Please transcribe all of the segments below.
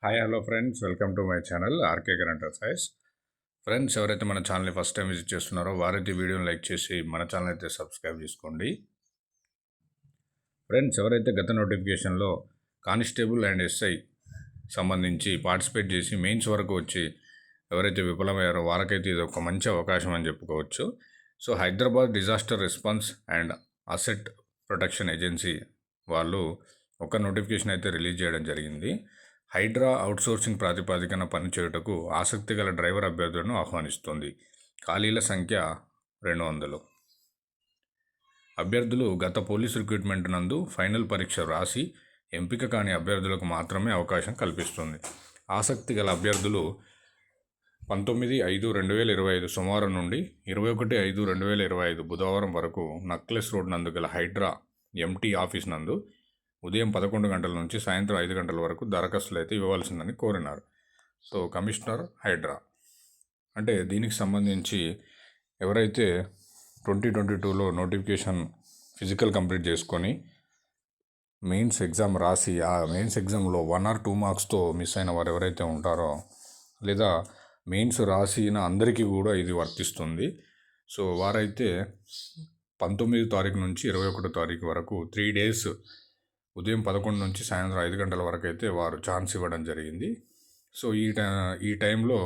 Hi hello friends, welcome to my channel RK current affairs. Friends, ఎవరైతే మన ఛానల్ని first time visit చేస్తున్నారో వారైతే వీడియోని లైక్ చేసి మన ఛానల్ అయితే సబ్స్క్రైబ్ చేసుకోండి. ఫ్రెండ్స్, ఎవరైతే గత నోటిఫికేషన్లో కానిస్టేబుల్ అండ్ ఎస్ఐ సంబంధించి పార్టిసిపేట్ చేసి మెయిన్స్ వరకు వచ్చి ఎవరైతే విఫలమయ్యారో వారికైతే ఇది ఒక మంచి అవకాశం అని చెప్పుకోవచ్చు. So Hyderabad disaster response and asset protection agency వాళ్ళు ఒక నోటిఫికేషన్ అయితే రిలీజ్ చేయడం జరిగింది. హైడ్రా అవుట్సోర్సింగ్ ప్రాతిపదికన పనిచేయుటకు ఆసక్తి గల డ్రైవర్ అభ్యర్థులను ఆహ్వానిస్తుంది. ఖాళీల సంఖ్య 200. అభ్యర్థులు గత పోలీస్ రిక్రూట్మెంట్ నందు ఫైనల్ పరీక్ష రాసి ఎంపిక కాని అభ్యర్థులకు మాత్రమే అవకాశం కల్పిస్తుంది. ఆసక్తి గల అభ్యర్థులు 19/5/2025 సోమవారం నుండి 21/5/2025 బుధవారం వరకు నక్లెస్ రోడ్ నందు గల హైడ్రా ఎంటీ ఆఫీస్ నందు ఉదయం 11 గంటల నుంచి సాయంత్రం 5 గంటల వరకు దరఖాస్తులు అయితే ఇవ్వవలసిందని కోరినారు. సో కమిషనర్ హైడ్రా అంటే దీనికి సంబంధించి ఎవరైతే 2022లో నోటిఫికేషన్ ఫిజికల్ కంప్లీట్ చేసుకొని మెయిన్స్ ఎగ్జామ్ రాసి ఆ మెయిన్స్ ఎగ్జామ్లో 1 or 2 మార్క్స్తో మిస్ అయిన వారు ఎవరైతే ఉంటారో లేదా మెయిన్స్ రాసిన అందరికీ కూడా ఇది వర్తిస్తుంది. సో వారైతే 19 తారీఖు నుంచి 21 తారీఖు వరకు 3 days ఉదయం 11 నుంచి సాయంత్రం 5 గంటల వరకు అయితే వారు ఛాన్స్ ఇవ్వడం జరిగింది. సో ఈ టైంలో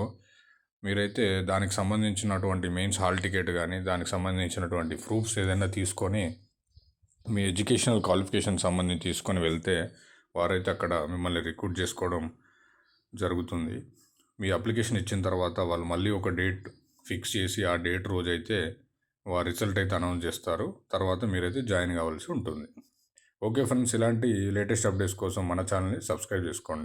మీరైతే దానికి సంబంధించినటువంటి మెయిన్స్ హాల్ టికెట్ కానీ దానికి సంబంధించినటువంటి ప్రూఫ్స్ ఏదైనా తీసుకొని మీ ఎడ్యుకేషనల్ క్వాలిఫికేషన్ సంబంధించి తీసుకొని వెళ్తే వారైతే అక్కడ మిమ్మల్ని రిక్రూట్ చేసుకోవడం జరుగుతుంది. మీ అప్లికేషన్ ఇచ్చిన తర్వాత వాళ్ళు మళ్ళీ ఒక డేట్ ఫిక్స్ చేసి ఆ డేట్ రోజైతే వారి రిజల్ట్ అయితే అనౌన్స్ చేస్తారు. తర్వాత మీరైతే జాయిన్ కావాల్సి ఉంటుంది. ఓకే ఫ్రెండ్స్, ఇలాంటి లేటెస్ట్ అప్డేట్స్ కోసం మన ఛానల్ని సబ్స్క్రైబ్ చేసుకోండి.